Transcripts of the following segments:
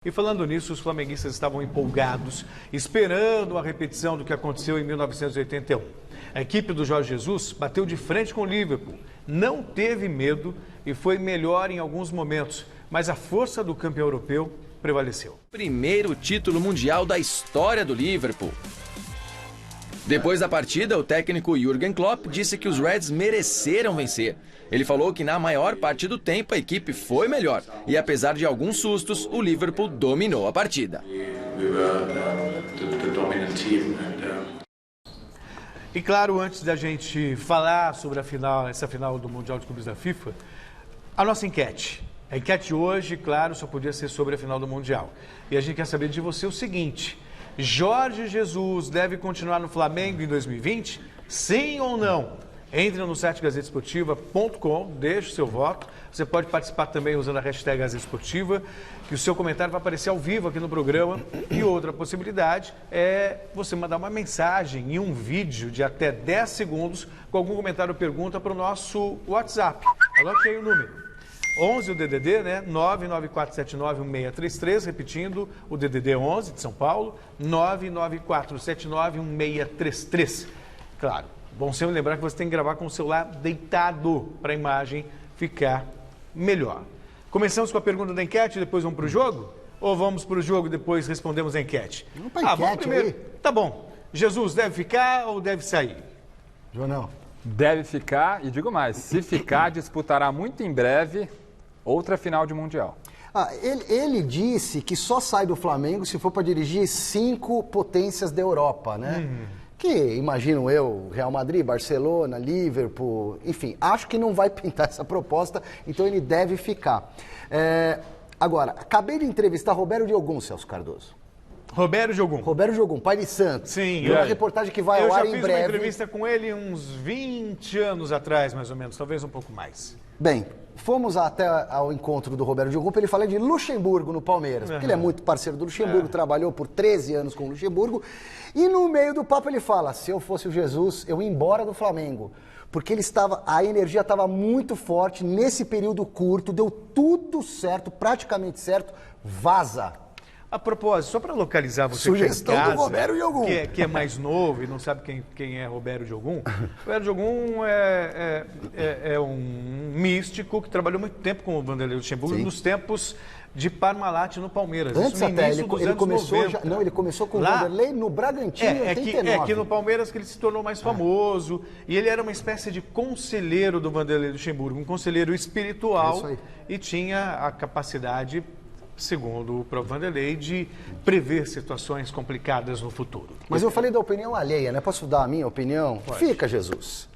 E falando nisso, os flamenguistas estavam empolgados, esperando a repetição do que aconteceu em 1981. A equipe do Jorge Jesus bateu de frente com o Liverpool, não teve medo e foi melhor em alguns momentos, mas a força do campeão europeu prevaleceu. Primeiro título mundial da história do Liverpool. Depois da partida, o técnico Jürgen Klopp disse que os Reds mereceram vencer. Ele falou que na maior parte do tempo a equipe foi melhor e apesar de alguns sustos, o Liverpool dominou a partida. E claro, antes da gente falar sobre essa final do Mundial de Clubes da FIFA, a nossa enquete. A enquete hoje, claro, só podia ser sobre a final do Mundial. E a gente quer saber de você o seguinte: Jorge Jesus deve continuar no Flamengo em 2020? Sim ou não? Entre no site gazetesportiva.com, deixe o seu voto. Você pode participar também usando a hashtag Gazeta Esportiva, que o seu comentário vai aparecer ao vivo aqui no programa. E outra possibilidade é você mandar uma mensagem e um vídeo de até 10 segundos com algum comentário ou pergunta para o nosso WhatsApp. Anote aí o número. 11 o DDD, né? 994791633, repetindo, o DDD 11 de São Paulo, 994791633. Claro, bom sempre lembrar que você tem que gravar com o celular deitado para a imagem ficar melhor. Começamos com a pergunta da enquete, depois vamos para o jogo? Ou vamos para o jogo e depois respondemos a enquete? Vamos para a enquete, vamos primeiro. aí. Tá bom. Jesus deve ficar ou deve sair? João. Deve ficar, e digo mais, se ficar, disputará muito em breve outra final de Mundial. Ele disse que só sai do Flamengo se for para dirigir 5 potências da Europa, né? Que, imagino eu, Real Madrid, Barcelona, Liverpool, enfim, acho que não vai pintar essa proposta, então ele deve ficar. Agora, acabei de entrevistar Roberto Diogun, Celso Cardoso. Roberto Diogun, pai de Santos. Sim. Uma reportagem que vai ao ar em breve. Eu já fiz uma entrevista com ele uns 20 anos atrás, mais ou menos, talvez um pouco mais. Bem, fomos até ao encontro do Roberto Diogun para ele falar de Luxemburgo no Palmeiras, porque ele é muito parceiro do Luxemburgo, trabalhou por 13 anos com o Luxemburgo, e no meio do papo ele fala: se eu fosse o Jesus, eu ia embora do Flamengo, porque a energia estava muito forte nesse período curto, deu tudo certo, praticamente certo, vaza. A propósito, só para localizar você Sugestão que tá em casa, do Roberto Diogun, que é mais novo e não sabe quem é Roberto Diogun. Roberto Diogun é um místico que trabalhou muito tempo com o Vanderlei Luxemburgo, nos tempos de Parmalat no Palmeiras. Antes até, ele começou com o Vanderlei no Bragantino em 89. É aqui no Palmeiras que ele se tornou mais famoso, e ele era uma espécie de conselheiro do Vanderlei Luxemburgo, um conselheiro espiritual, e tinha a capacidade, segundo o próprio Vanderlei, de prever situações complicadas no futuro. Mas eu falei da opinião alheia, né? Posso dar a minha opinião? Pode. Fica, Jesus.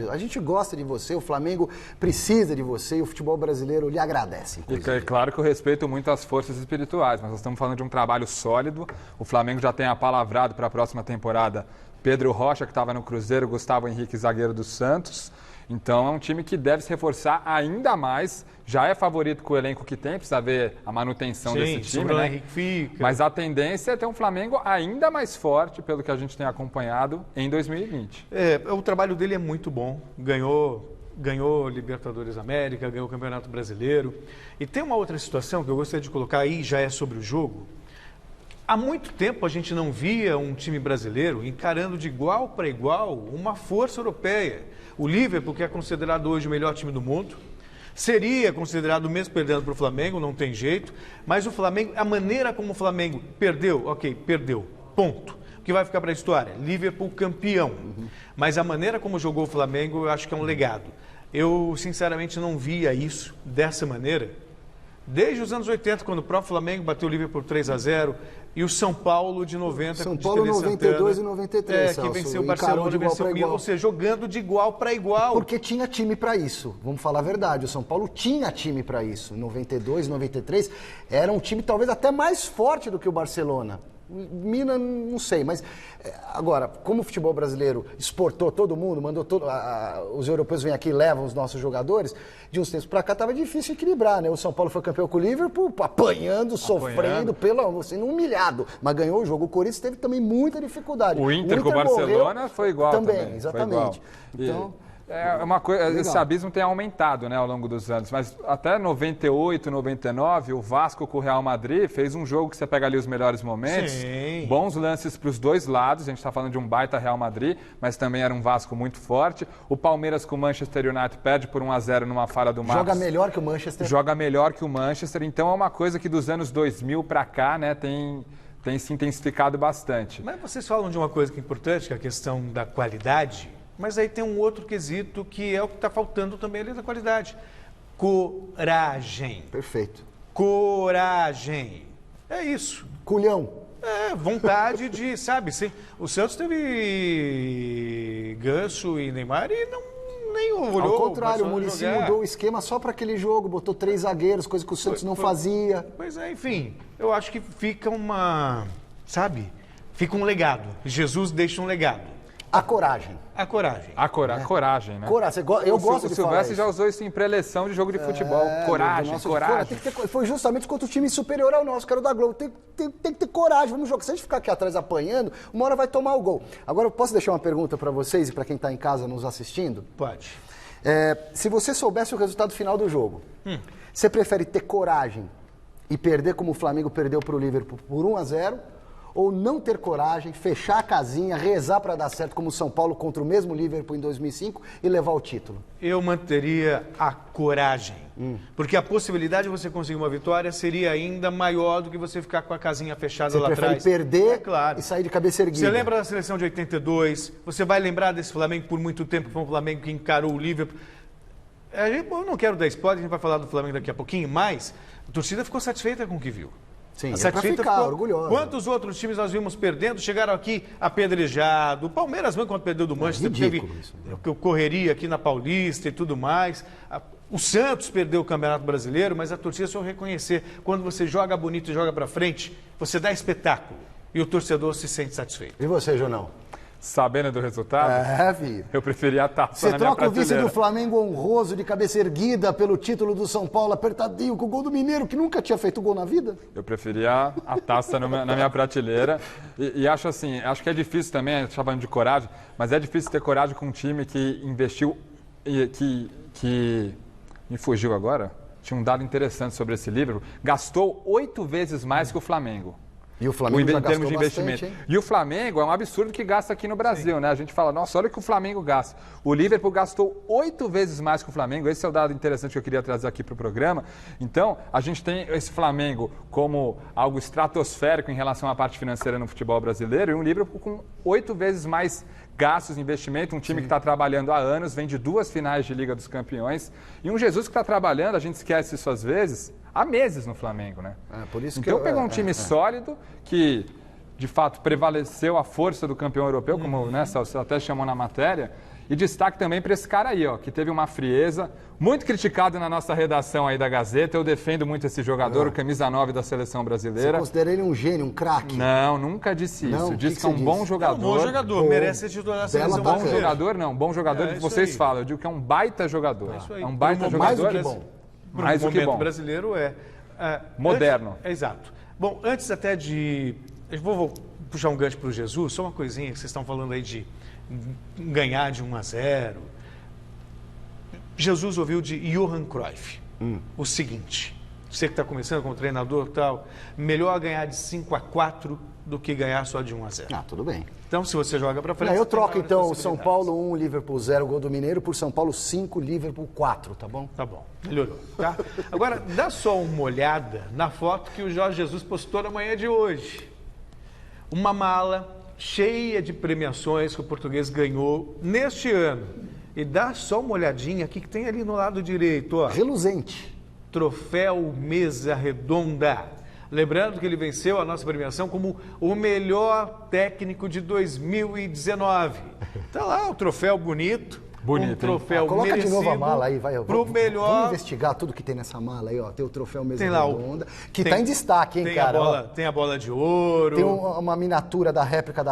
A gente gosta de você, o Flamengo precisa de você e o futebol brasileiro lhe agradece. E é claro que eu respeito muito as forças espirituais, mas nós estamos falando de um trabalho sólido. O Flamengo já tem apalavrado para a próxima temporada Pedro Rocha, que estava no Cruzeiro, Gustavo Henrique, zagueiro do Santos. Então é um time que deve se reforçar ainda mais. Já é favorito com o elenco que tem, precisa ver a manutenção desse time, né? Henrique fica. Mas a tendência é ter um Flamengo ainda mais forte, pelo que a gente tem acompanhado, em 2020. O trabalho dele é muito bom. Ganhou Libertadores América, ganhou o Campeonato Brasileiro. E tem uma outra situação que eu gostaria de colocar aí, já é sobre o jogo. Há muito tempo a gente não via um time brasileiro encarando de igual para igual uma força europeia. O Liverpool, que é considerado hoje o melhor time do mundo, seria considerado, mesmo perdendo para o Flamengo, não tem jeito, mas o Flamengo, a maneira como o Flamengo perdeu, perdeu, ponto. O que vai ficar para a história? Liverpool campeão. Mas a maneira como jogou o Flamengo, eu acho que é um legado. Eu, sinceramente, não via isso dessa maneira desde os anos 80, quando o próprio Flamengo bateu o Liverpool por 3-0, e o São Paulo de 90, São Paulo 92 e 93, que venceu o Barcelona, venceu o Milan, ou seja, jogando de igual para igual. Porque tinha time para isso, vamos falar a verdade, o São Paulo tinha time para isso, em 92, 93, era um time talvez até mais forte do que o Barcelona. Milan, não sei, mas agora, como o futebol brasileiro exportou todo mundo, mandou os europeus vêm aqui e levam os nossos jogadores, de uns tempos para cá estava difícil equilibrar, né? O São Paulo foi campeão com o Liverpool, apanhando, sofrendo, sendo humilhado, mas ganhou o jogo. O Corinthians teve também muita dificuldade. O Inter com o Barcelona foi igual também. Exatamente. Então, É uma coisa, esse abismo tem aumentado, né, ao longo dos anos, mas até 98, 99, o Vasco com o Real Madrid fez um jogo que você pega ali os melhores momentos, Sim. bons lances para os dois lados, a gente está falando de um baita Real Madrid, mas também era um Vasco muito forte. O Palmeiras com o Manchester United perde por 1-0 numa falha do Marcos. Joga melhor que o Manchester. Joga melhor que o Manchester, então é uma coisa que dos anos 2000 para cá, né, tem se intensificado bastante. Mas vocês falam de uma coisa que é importante, que é a questão da qualidade, mas aí tem um outro quesito que é o que está faltando também ali da qualidade. Coragem. Perfeito. Coragem. É isso. Culhão. É, vontade de, sabe, sim. O Santos teve Ganso e Neymar e nem olhou. Ao contrário, o Barcelona Muricy jogar. mudou o esquema só para aquele jogo, botou 3 zagueiros, coisa que o Santos não fazia. Pois é, enfim, eu acho que fica fica um legado. Jesus deixa um legado. A coragem. A coragem. Coragem, né? Coragem. Eu gosto de O falar Silvestre isso. já usou isso em pré-eleição de jogo de futebol. Coragem. Foi justamente contra o time superior ao nosso, que era o da Globo. Tem que ter coragem, vamos jogar. Se a gente ficar aqui atrás apanhando, uma hora vai tomar o gol. Agora, eu posso deixar uma pergunta para vocês e para quem está em casa nos assistindo? Pode. Se você soubesse o resultado final do jogo, você prefere ter coragem e perder como o Flamengo perdeu para o Liverpool por 1-0, ou não ter coragem, fechar a casinha, rezar para dar certo como o São Paulo contra o mesmo Liverpool em 2005 e levar o título? Eu manteria a coragem, porque a possibilidade de você conseguir uma vitória seria ainda maior do que você ficar com a casinha fechada Você lá prefere atrás. perder Claro. e sair de cabeça erguida? Você lembra da seleção de 82? Você vai lembrar desse Flamengo por muito tempo, que foi um Flamengo que encarou o Liverpool. Eu não quero dar spoiler, a gente vai falar do Flamengo daqui a pouquinho, mas a torcida ficou satisfeita com o que viu. Sim, é pra ficar orgulhosa. Quantos outros times nós vimos perdendo, chegaram aqui apedrejado. O Palmeiras, mesmo quando perdeu do Manchester, teve correria aqui na Paulista e tudo mais. O Santos perdeu o Campeonato Brasileiro, mas a torcida só reconhecer. Quando você joga bonito e joga pra frente, você dá espetáculo. E o torcedor se sente satisfeito. E você, Jonão? Sabendo do resultado, filho. eu preferia a taça Você na minha troca o vice prateleira. do Flamengo honroso de cabeça erguida pelo título do São Paulo apertadinho com o gol do Mineiro, que nunca tinha feito gol na vida? Eu preferia a taça na minha prateleira. E acho assim, acho que é difícil também, a gente tá falando de coragem, mas é difícil ter coragem com um time que investiu e que me fugiu agora. Tinha um dado interessante sobre esse livro. Gastou 8 vezes mais que o Flamengo. E o Flamengo já em termos de gastou investimento. bastante, hein? E o Flamengo é um absurdo que gasta aqui no Brasil, né? A gente fala, nossa, olha o que o Flamengo gasta. O Liverpool gastou 8 vezes mais que o Flamengo. Esse é o dado interessante que eu queria trazer aqui para o programa. Então, a gente tem esse Flamengo como algo estratosférico em relação à parte financeira no futebol brasileiro e um Liverpool com 8 vezes mais gastos de investimento, um time que está trabalhando há anos, vem de 2 finais de Liga dos Campeões, e um Jesus que está trabalhando, a gente esquece isso às vezes, há meses no Flamengo, né? Por isso então pegou um time sólido, que de fato prevaleceu a força do campeão europeu, como né, Celso até chamou na matéria, e destaque também para esse cara aí, ó, que teve uma frieza, muito criticado na nossa redação aí da Gazeta. Eu defendo muito esse jogador, o camisa 9 da seleção brasileira. Você considera ele um gênio, um craque? Não, nunca disse isso. Não, Disse que é um bom jogador. É um bom jogador, merece ser titular da seleção Bom brasileira. jogador, não. Bom jogador que vocês aí. falam. Eu digo que é um baita jogador. Isso aí. É um baita Mais jogador. do que bom. Mais do que momento bom. brasileiro Moderno. Exato. Bom, antes até de... Eu vou puxar um gancho para o Jesus, só uma coisinha que vocês estão falando aí de ganhar de 1-0. Jesus ouviu de Johan Cruyff o seguinte: você que está começando como treinador e tal, melhor ganhar de 5-4 do que ganhar só de 1-0. Tudo bem. Então, se você joga para frente... Eu você tem troco maiores então São possibilidades. Paulo 1, Liverpool 0, gol do Mineiro, por São Paulo 5, Liverpool 4, tá bom? Tá bom, melhorou, tá? Agora, dá só uma olhada na foto que o Jorge Jesus postou na manhã de hoje. Uma mala cheia de premiações que o português ganhou neste ano. E dá só uma olhadinha aqui que tem ali no lado direito, ó. Reluzente. Troféu Mesa Redonda. Lembrando que ele venceu a nossa premiação como o melhor técnico de 2019. Tá lá o troféu bonito. Bonito, um troféu Coloca merecido de novo a mala aí, vai. Pro melhor... Vamos investigar tudo que tem nessa mala aí, ó. Tem o troféu Mesa Tem lá Redonda, que tá em destaque, hein, tem cara? Tem a bola de ouro. Tem uma miniatura da réplica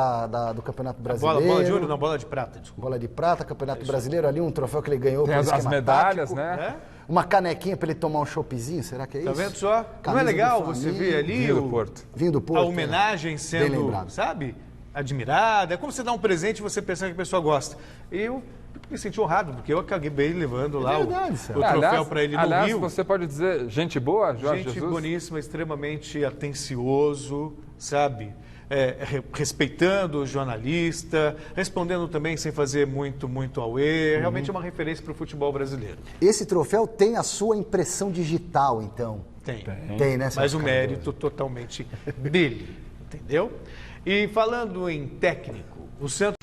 do Campeonato Brasileiro. Bola de ouro, não, bola de prata, desculpa. Bola de prata, Campeonato Brasileiro, ali um troféu que ele ganhou Tem por as esquema medalhas, tático. né? Uma canequinha para ele tomar um choppzinho, será que é isso? Tá vendo só? Não Camisa é legal do você Flamengo. ver ali Vinho do Porto. Vinho do Porto. a homenagem Bem sendo, lembrado. sabe, admirada? É como você dá um presente e você pensar que a pessoa gosta. Eu me senti honrado, porque eu acabei levando lá verdade, o Celso. troféu para ele no aliás, Rio. você pode dizer gente boa, Jorge Gente Jesus? boníssima, extremamente atencioso, sabe? Respeitando o jornalista, respondendo também sem fazer muito auê. Realmente é uma referência para o futebol brasileiro. Esse troféu tem a sua impressão digital, então? Tem, né, Mas Celso o mérito totalmente dele, entendeu? E falando em técnico, o Santos